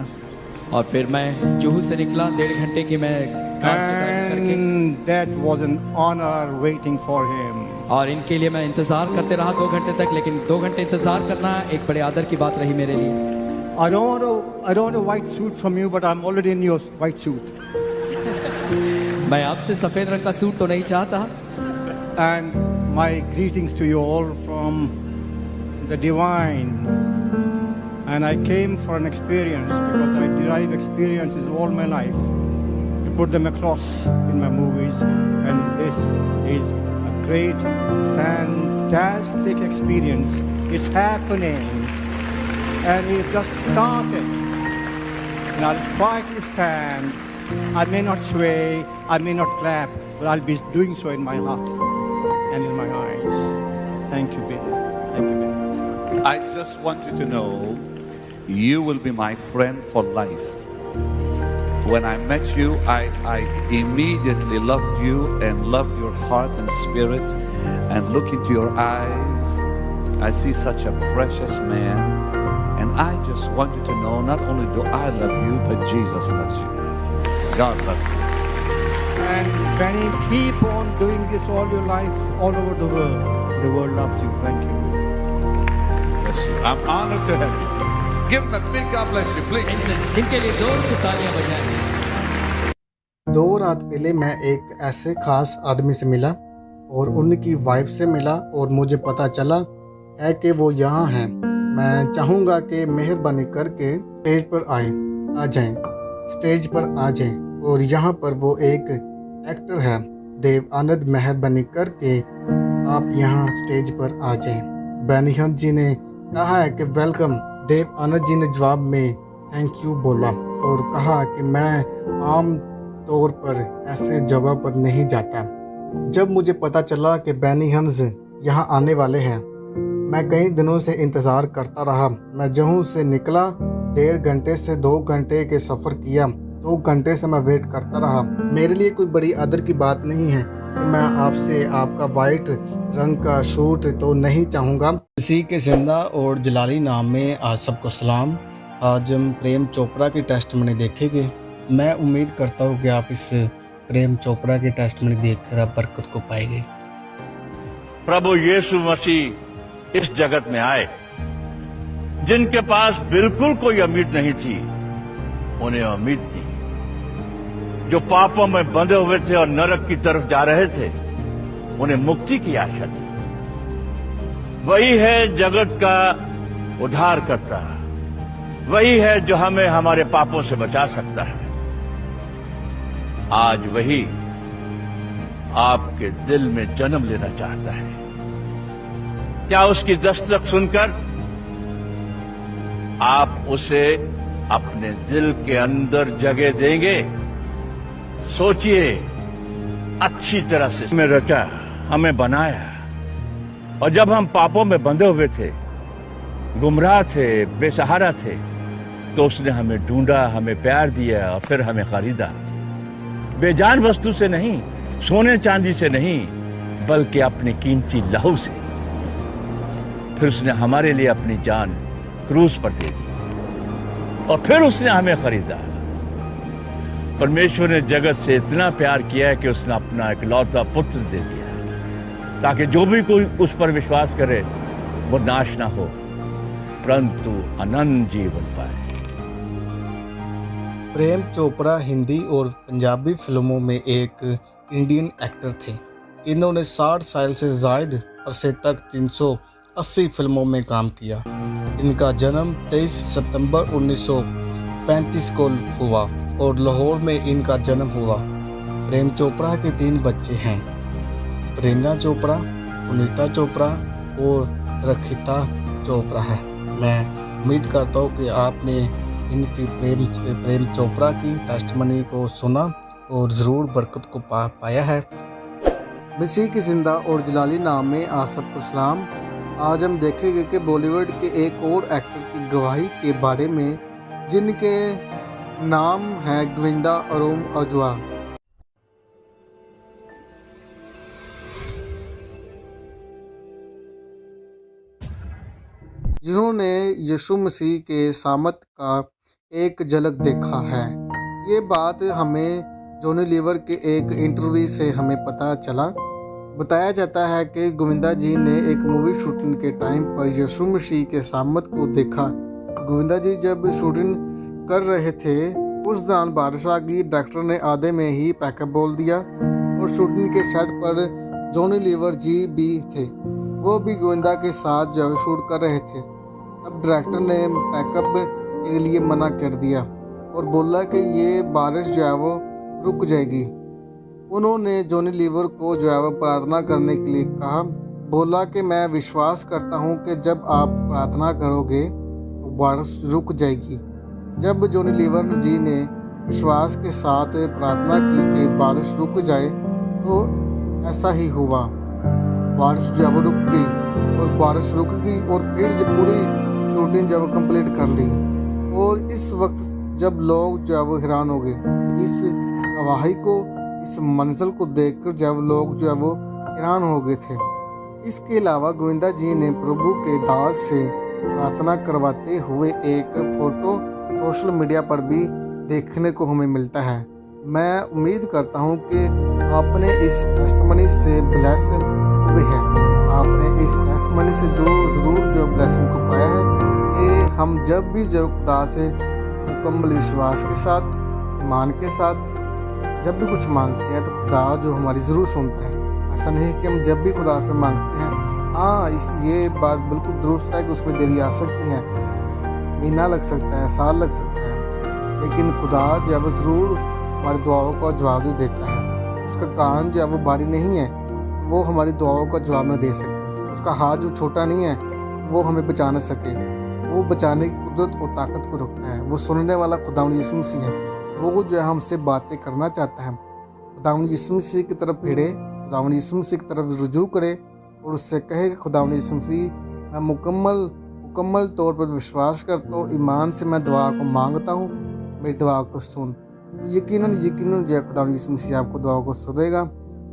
I: और फिर मैं जुहू से निकला, 1.5 घंटे की मैं car की driving करके,
J: And that was an honor waiting for him.
I: और इनके लिए मैं इंतजार करते रहा 2 घंटे तक, लेकिन 2 घंटे इंतजार करना एक बड़े आदर की बात रही मेरे लिए।
J: I don't want a white suit from you, but I'm already in your white suit.
I: मैं आपसे सफेद रंग का सूट तो नहीं चाहता।
J: And my greetings to you all from the divine. And I came for an experience because I derive experiences all my life to put them across in my movies. And this is a great, fantastic experience. It's happening. And it just started. And I'll quietly stand. I may not sway, I may not clap, but I'll be doing so in my heart and in my eyes. Thank you, Ben. Thank you, Ben.
G: I just want you to know you will be my friend for life. When I met you, I immediately loved you and loved your heart and spirit, and look into your eyes, I see such a precious man. And I just want you to know, not only do I love you, but Jesus loves you. God loves you.
J: And Benny, keep on doing this all your life, all over the world. The world loves you. Thank you.
G: Bless you. I'm honored to have you. Give him a big God bless you, please.
I: इनके लिए जोर से तालियां बजाएं।
B: 2 रात पहले मैं एक ऐसे खास आदमी से मिला और उनकी वाइफ से मिला और मुझे पता चला है कि वो यहाँ हैं। मैं चाहूँगा कि मेहरबानी करके स्टेज पर आ जाएं, स्टेज पर आ जाएं। और यहाँ पर वो एक एक्टर है देव आनंद, मेहरबानी करके आप यहाँ स्टेज पर आ जाएं। बेनी हंस जी ने कहा है कि वेलकम। देव आनंद जी ने जवाब में थैंक यू बोला और कहा कि मैं आम तौर पर ऐसे जगह पर नहीं जाता। जब मुझे पता चला कि बेनी हंस यहाँ आने वाले हैं, मैं कई दिनों से इंतज़ार करता रहा। मैं जहूँ से निकला, 1.5 घंटे से 2 घंटे के सफ़र किया। 2 घंटे से मैं वेट करता रहा। मेरे लिए कोई बड़ी आदर की बात नहीं है कि मैं आपसे आपका वाइट रंग का शूट तो नहीं चाहूँगा। इसी के जिंदा और जलाली नाम में आज सबको सलाम। आज हम प्रेम चोपड़ा की टेस्टमनी देखेंगे। मैं उम्मीद करता हूँ कि आप इस प्रेम चोपड़ा की टेस्टमनी देखकर आप बरकत को पाएंगे।
G: प्रभु यीशु मसीह इस जगत में आए, जिनके पास बिल्कुल कोई उम्मीद नहीं थी, उन्हें उम्मीद थी। जो पापों में बंधे हुए थे और नरक की तरफ जा रहे थे, उन्हें मुक्ति की आशा थी। वही है जगत का उद्धार करता, वही है जो हमें हमारे पापों से बचा सकता है। आज वही आपके दिल में जन्म लेना चाहता है। क्या उसकी दस्तक सुनकर आप उसे अपने दिल के अंदर जगह देंगे? सोचिए, अच्छी तरह से हमें रचा, हमें बनाया, और जब हम पापों में बंधे हुए थे, गुमराह थे, बेसहारा थे, तो उसने हमें ढूंढा, हमें प्यार दिया और फिर हमें खरीदा। बेजान वस्तु से नहीं, सोने चांदी से नहीं, बल्कि अपने कीमती लहू से। फिर उसने हमारे लिए अपनी जान क्रूस पर दे दी और फिर उसने हमें खरीदा। परमेश्वर ने जगत से इतना प्यार किया है कि उसने अपना इकलौता पुत्र दे दिया, ताकि जो भी कोई उस पर विश्वास करे वो नाश ना हो, परंतु अनंत जीवन पाए।
B: प्रेम चोपड़ा हिंदी और पंजाबी फिल्मों में एक इंडियन एक्टर थे। इन्होंने 60 साल से ज़ायद अरसे तक 380 फिल्मों में काम किया। इनका जन्म 23 सितंबर 1935 को हुआ और लाहौर में इनका जन्म हुआ। प्रेम चोपड़ा के 3 बच्चे हैं, प्रेरणा चोपड़ा, पुनीता चोपड़ा और रखिता चोपड़ा है। मैं उम्मीद करता हूँ कि आपने इनकी प्रेम चोपड़ा की टेस्टमनी को सुना और ज़रूर बरकत को पाया है। मसीह की जिंदा और जलाली नाम में आप सबको सलाम। आज हम देखेंगे कि बॉलीवुड के एक और एक्टर की गवाही के बारे में, जिनके नाम है गोविंदा अरोम औजला। जिन्होंने यीशु मसीह के सामत का एक झलक देखा है। ये बात हमें जॉनी लीवर के एक इंटरव्यू से हमें पता चला। बताया जाता है कि गोविंदा जी ने एक मूवी शूटिंग के टाइम पर यीशु मसीह के सामत को देखा। गोविंदा जी जब शूटिंग कर रहे थे, उस दौरान बारिश आ गई। डायरेक्टर ने आधे में ही पैकअप बोल दिया और शूटिंग के सेट पर जॉनी लीवर जी भी थे। वो भी गोविंदा के साथ जब शूट कर रहे थे, तब डायरेक्टर ने पैकअप के लिए मना कर दिया और बोला कि ये बारिश जो है वो रुक जाएगी। उन्होंने जॉनी लीवर को जो है वो प्रार्थना करने के लिए कहा। बोला कि मैं विश्वास करता हूँ कि जब आप प्रार्थना करोगे तो बारिश रुक जाएगी। जब जॉनी लीवर जी ने विश्वास के साथ प्रार्थना की कि बारिश रुक जाए, तो ऐसा ही हुआ। बारिश जो रुक गई और बारिश रुक गई और फिर पूरी शूटिंग जब कंप्लीट कर ली।
H: और इस वक्त जब लोग जो है वो हैरान हो गए इस गवाही को, इस मंजर को देखकर जब लोग जो है वो हैरान हो गए थे। इसके अलावा गोविंदा जी ने प्रभु के दास से प्रार्थना करवाते हुए एक फ़ोटो सोशल मीडिया पर भी देखने को हमें मिलता है। मैं उम्मीद करता हूं कि आपने इस टेस्टमनी से ब्लेस हुए हैं। आपने इस टेस्टमनी से ज़रूर जो ब्लेसिंग को पाया है कि हम जब भी जो खुदा से मुकम्मल विश्वास के साथ, ईमान के साथ जब भी कुछ मांगते हैं तो खुदा जो हमारी ज़रूर सुनता है। ऐसा नहीं कि हम जब भी खुदा से मांगते हैं, हाँ ये बात बिल्कुल दुरुस्त है कि उसमें देरी आ सकती है, महीना लग सकता है, साल लग सकता है, लेकिन खुदा जो है वो ज़रूर हमारी दुआओं का जवाब जो देता है। उसका कान जो है वो भारी नहीं है, वो हमारी दुआओं का जवाब न दे सके। उसका हाथ जो छोटा नहीं है, वो हमें बचा न सके। वो बचाने की कुदरत और ताकत को रखता है। वो सुनने वाला खुदावंद यीशु मसीह है। वो जो है हमसे बातें करना चाहता है। खुदावंद यीशु मसीह की तरफ भिड़े, खुदावंद यीशु मसीह की तरफ रुजू करे और उससे कहे कि खुदावंद यीशु मसीह, मैं मुकम्मल तौर पर विश्वास करता हूँ, ईमान से मैं दुआ को मांगता हूँ, मेरी दुआ को सुन। यकीनन जो है खुदावंद यीशु मसीह आपको दुआ को सुनेगा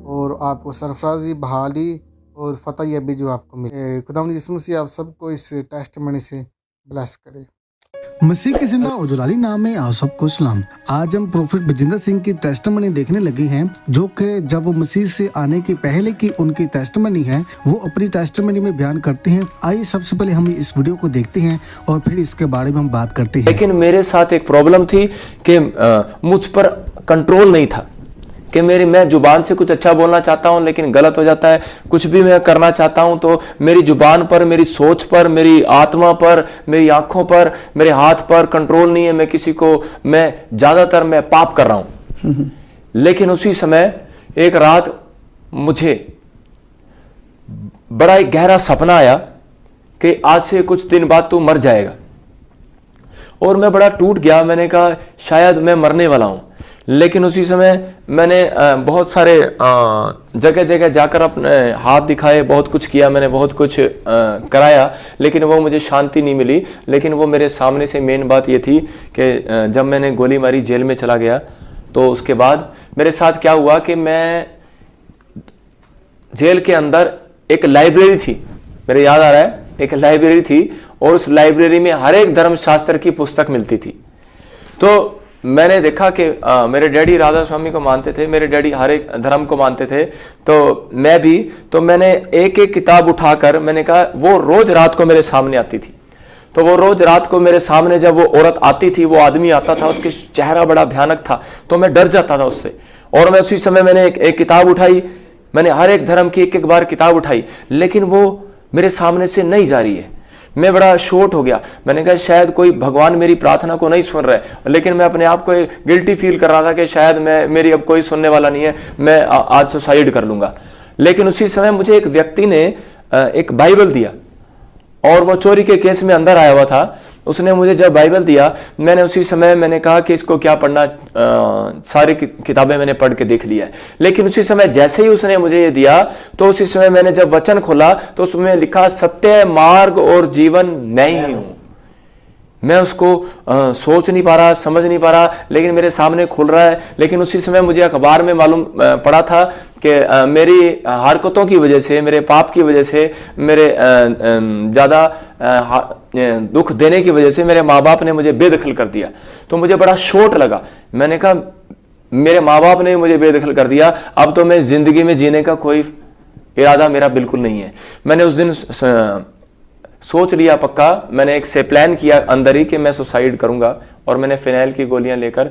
H: और आपको सरफराजी, बहाली और फतह भी जो आपको मिले। खुदावंद यीशु मसीह आप सबको इस टेस्टमनी से ब्लेस करे।
B: मसीह के जिंदा और जलाली नाम में आप सबको सलाम। आज हम प्रोफेट बजिंदर सिंह की टेस्टमनी देखने लगे हैं, जो कि जब वो मसीह से आने के पहले की उनकी टेस्टमनी है, वो अपनी टेस्टमनी में बयान करते हैं। आइए सबसे पहले हम इस वीडियो को देखते हैं और फिर इसके बारे में हम बात करते हैं।
D: लेकिन मेरे साथ एक प्रॉब्लम थी कि मुझ पर कंट्रोल नहीं था कि मैं जुबान से कुछ अच्छा बोलना चाहता हूं लेकिन गलत हो जाता है। कुछ भी मैं करना चाहता हूं तो मेरी जुबान पर, मेरी सोच पर, मेरी आत्मा पर, मेरी आंखों पर, मेरे हाथ पर कंट्रोल नहीं है। मैं किसी को, ज्यादातर मैं पाप कर रहा हूं। लेकिन उसी समय एक रात मुझे बड़ा एक गहरा सपना आया कि आज से कुछ दिन बाद तू मर जाएगा, और मैं बड़ा टूट गया। मैंने कहा शायद मैं मरने वाला हूं। लेकिन उसी समय मैंने बहुत सारे जगह जगह जाकर अपने हाथ दिखाए, बहुत कुछ किया, मैंने बहुत कुछ कराया, लेकिन वो मुझे शांति नहीं मिली। लेकिन वो मेरे सामने से मेन बात ये थी कि जब मैंने गोली मारी, जेल में चला गया, तो उसके बाद मेरे साथ क्या हुआ कि मैं जेल के अंदर एक लाइब्रेरी थी, मेरे याद आ रहा है, एक लाइब्रेरी थी, और उस लाइब्रेरी में हर एक धर्मशास्त्र की पुस्तक मिलती थी। तो मैंने देखा कि मेरे डैडी राधा स्वामी को मानते थे, मेरे डैडी हर एक धर्म को मानते थे, तो मैं भी। तो मैंने एक एक किताब उठाकर, मैंने कहा, वो रोज रात को मेरे सामने आती थी। तो वो रोज रात को मेरे सामने जब वो औरत आती थी, वो आदमी आता था, उसके चेहरा बड़ा भयानक था, तो मैं डर जाता था उससे। और मैं उसी समय मैंने एक किताब उठाई, मैंने हर एक धर्म की एक बार किताब उठाई, लेकिन वो मेरे सामने से नहीं जा रही है। मैं बड़ा शॉर्ट हो गया। मैंने कहा शायद कोई भगवान मेरी प्रार्थना को नहीं सुन रहा है, लेकिन मैं अपने आप को गिल्टी फील कर रहा था कि शायद मेरी अब कोई सुनने वाला नहीं है, मैं आज सुसाइड कर लूंगा। लेकिन उसी समय मुझे एक व्यक्ति ने एक बाइबल दिया, और वो चोरी के केस में अंदर आया हुआ था। उसने मुझे जब बाइबल दिया, मैंने उसी समय मैंने कहा कि इसको क्या पढ़ना, सारी किताबें मैंने पढ़ के देख लिया है। लेकिन उसी समय जैसे ही उसने मुझे ये दिया, तो उसी समय मैंने जब वचन खोला तो उसमें लिखा, सत्य, मार्ग और जीवन मैं ही हूं। मैं उसको सोच नहीं पा रहा, समझ नहीं पा रहा, लेकिन मेरे सामने खुल रहा है। लेकिन उसी समय मुझे अखबार में मालूम पड़ा था कि मेरी हरकतों की वजह से, मेरे पाप की वजह से, मेरे ज़्यादा दुख देने की वजह से मेरे माँ बाप ने मुझे बेदखल कर दिया। तो मुझे बड़ा शॉक लगा। मैंने कहा मेरे माँ बाप ने मुझे बेदखल कर दिया, अब तो मैं ज़िंदगी में जीने का कोई इरादा मेरा बिल्कुल नहीं है। मैंने उस दिन सोच लिया पक्का, मैंने एक से प्लान किया अंदर ही कि मैं सुसाइड करूंगा, और मैंने फिनाइल की गोलियां लेकर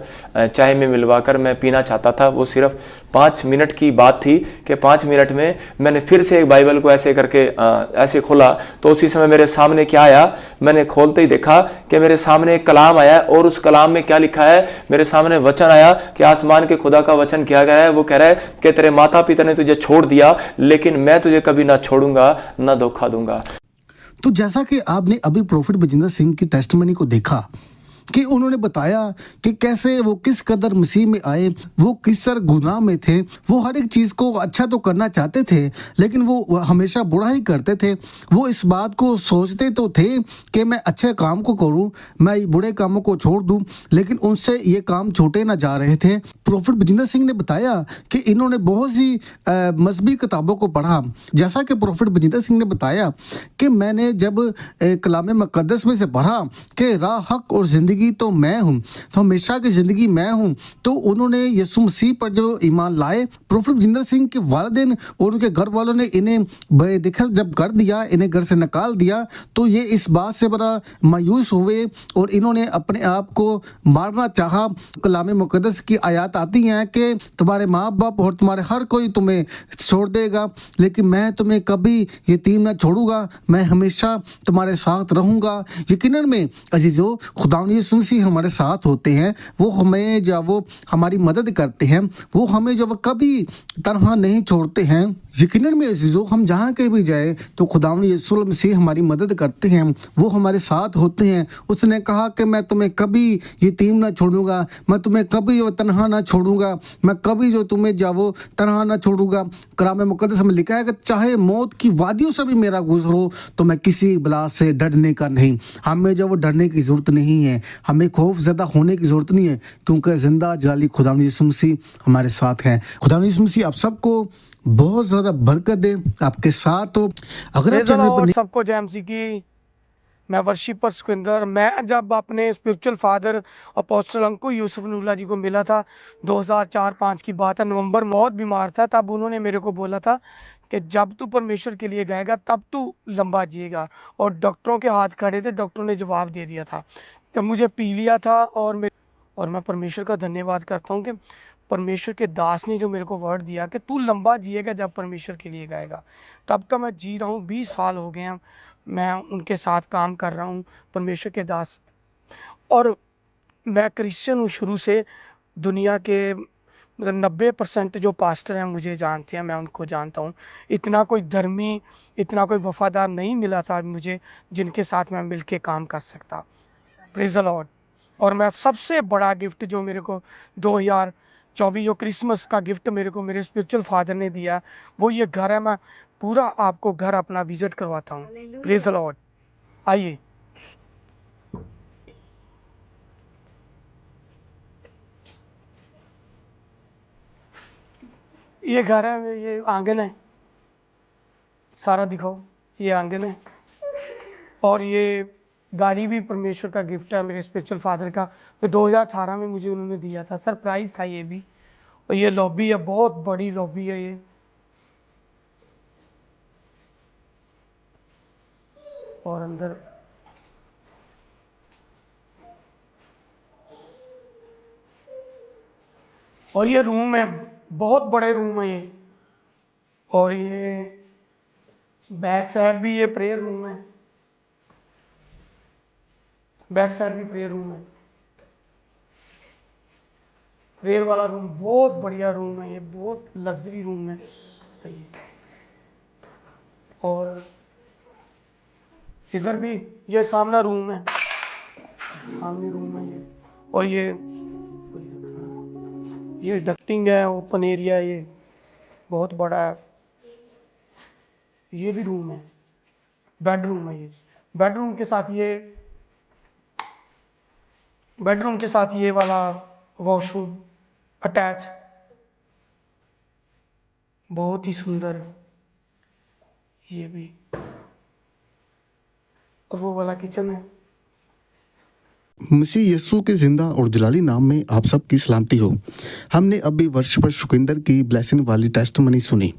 D: चाय में मिलवाकर मैं पीना चाहता था। वो सिर्फ 5 मिनट की बात थी कि 5 मिनट में मैंने फिर से एक बाइबल को ऐसे करके ऐसे खोला, तो उसी समय मेरे सामने क्या आया, मैंने खोलते ही देखा कि मेरे सामने एक कलाम आया, और उस कलाम में क्या लिखा है, मेरे सामने वचन आया कि आसमान के खुदा का वचन क्या कह रहा है। वो कह रहा है कि तेरे माता पिता ने तुझे छोड़ दिया, लेकिन मैं तुझे कभी ना छोड़ूंगा, ना धोखा दूंगा।
B: तो जैसा कि आपने अभी प्रोफेट बजिंदर सिंह की टेस्टमनी को देखा कि उन्होंने बताया कि कैसे वो किस कदर मसीह में आए, वो किस तरह गुनाह में थे। वो हर एक चीज़ को अच्छा तो करना चाहते थे, लेकिन वो हमेशा बुरा ही करते थे। वो इस बात को सोचते तो थे कि मैं अच्छे काम को करूं, मैं बुरे कामों को छोड़ दूं, लेकिन उनसे ये काम छूटे ना जा रहे थे। प्रोफेट बजिंदर सिंह ने बताया कि इन्होंने बहुत सी मजहबी किताबों को पढ़ा। जैसा कि प्रोफेट बजिंदर सिंह ने बताया कि मैंने जब कलाम मुक़द्दस में से पढ़ा कि राह, हक और ज़िंदगी तो मैं हूँ, तो हमेशा की ज़िंदगी मैं हूँ, तो उन्होंने यीशु मसीह पर जो ईमान लाए। प्रोफेट बजिंदर सिंह के वालिदैन और उनके घर वालों ने इन्हें बेदखल जब कर दिया, इन्हें घर से निकाल दिया, तो ये इस बात से बड़ा मायूस हुए और इन्होंने अपने आप को मारना चाहा। कलाम मुक़द्दस की आयत आती हैं कि तुम्हारे माँ बाप और तुम्हारे हर कोई तुम्हें छोड़ देगा, लेकिन मैं तुम्हें कभी यतीम ना छोड़ूंगा, मैं हमेशा तुम्हारे साथ रहूँगा। यकीनन में अजीज़ों, खुदावंद यीशु मसीह हमारे साथ होते हैं। वो हमें जो वो हमारी मदद करते हैं, वो हमें जो वो कभी तनहा नहीं छोड़ते हैं। यकीनन में अजीज़ों, हम जहाँ कहीं भी जाए तो खुदावंद यीशु मसीह हमारी मदद करते हैं, वो हमारे साथ होते हैं। उसने कहा कि मैं तुम्हें कभी यतीम ना छोड़ूंगा, मैं तुम्हें कभी जो तनहा ना छोड़ूंगा, मैं कभी जो तुम्हें जाओ तनहा ना छोड़ूंगा। कलाम मुक़द्दस में लिखा है कि चाहे मौत की वादियों से भी मेरा गुजरो तो मैं किसी बला से डरने का नहीं। हमें जो वो डरने की ज़रूरत नहीं है, हमें खौफ ज़्यादा होने की ज़रूरत नहीं है, क्योंकि ज़िंदा जलाली खुदावंद यीशु मसीह हमारे साथ हैं। खुदावंद यीशु मसीह आप सबको बहुत ज़्यादा बरकत दे, आपके साथ हो। अगर आप चैनल पर
E: सबको जय मसीह की। मैं वर्शिपर सुखविंदर। मैं जब अपने स्पिरिचुअल फादर अपोस्टल अंकुर यूसुफनुल्लाह जी को मिला था, 2004-05 की बात है, नवंबर में बहुत बीमार था। तब उन्होंने मेरे को बोला था कि जब तू परमेश्वर के लिए गाएगा तब तू लंबा जिएगा, और डॉक्टरों के हाथ खड़े थे, डॉक्टरों ने जवाब दे दिया था। तब मुझे पी लिया था, और मैं परमेश्वर का धन्यवाद करता हूँ कि परमेश्वर के दास ने जो मेरे को वर्ड दिया कि तू लंबा जिएगा जब परमेश्वर के लिए गाएगा। तब का मैं जी रहा हूँ, 20 साल हो गए हैं मैं उनके साथ काम कर रहा हूँ, परमेश्वर के दास। और मैं क्रिश्चियन हूँ शुरू से। दुनिया के मतलब 90% जो पास्टर हैं मुझे जानते हैं, मैं उनको जानता हूँ। इतना कोई धर्मी, इतना कोई वफादार नहीं मिला था मुझे जिनके साथ मैं मिल के काम कर सकता। Praise the Lord. और मैं सबसे बड़ा गिफ्ट जो मेरे को 2024 जो क्रिसमस का गिफ्ट मेरे को मेरे स्पिरिचुअल फादर ने दिया, वो ये घर है। मैं पूरा आपको घर अपना विजिट करवाता हूँ। Praise the Lord. आइए। ये घर है, ये आंगन है, सारा दिखाओ, ये आंगन है। और ये गाड़ी भी परमेश्वर का गिफ्ट है मेरे स्पिरिचुअल फादर का, तो 2018 में मुझे उन्होंने दिया था, सरप्राइज था ये भी। और ये लॉबी है, बहुत बड़ी लॉबी है ये। और अंदर और ये रूम है, बहुत बड़े रूम है ये। और ये बैक साइड भी ये प्रेयर रूम है, बैक साइड भी प्रेयर रूम है। प्रेयर वाला रूम बहुत बढ़िया रूम है ये, बहुत लग्जरी रूम है। और इधर भी ये सामने रूम है, सामने रूम है ये। और ये डक्टिंग है, ओपन एरिया है, ये बहुत बड़ा है। ये भी रूम है, बेडरूम है ये। बेडरूम के साथ ये वाला वॉशरूम अटैच, बहुत ही सुंदर। ये भी, और वो वाला किचन है।
B: मसीह यीशु के जिंदा और जलाली नाम में आप सबकी सलामती हो। हमने अभी वर्शिपर सुखविंदर की ब्लेसिंग वाली टेस्टमनी सुनी।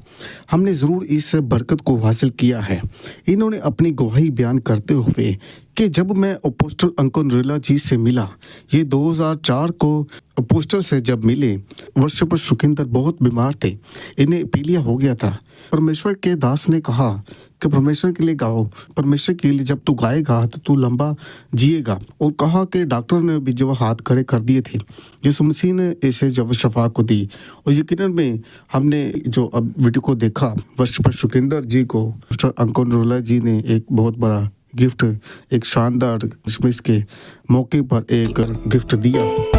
B: हमने ज़रूर इस बरकत को हासिल किया है। इन्होंने अपनी गवाही बयान करते हुए कि जब मैं अपोस्टल अंकुर नूरुल्लाह जी से मिला, ये 2004 को अपोस्टल से जब मिले, वर्शिपर सुखविंदर बहुत बीमार थे, इन्हें पीलिया हो गया था। परमेश्वर के दास ने कहा कि परमेश्वर के लिए गाओ, परमेश्वर के लिए जब तू गाएगा तो तू लंबा जिएगा। और कहा कि डॉक्टर ने भी जब हाथ खड़े कर दिए थे, यीशु मसीह ने इसे जब शफा को दी। और यकीनन में हमने जो अब वीडियो को देखा, वर्शिपर सुखविंदर जी को अंकुर नूरुल्लाह जी ने एक बहुत बड़ा गिफ्ट एक शानदार क्रिसमस के मौके पर एक गिफ्ट दिया।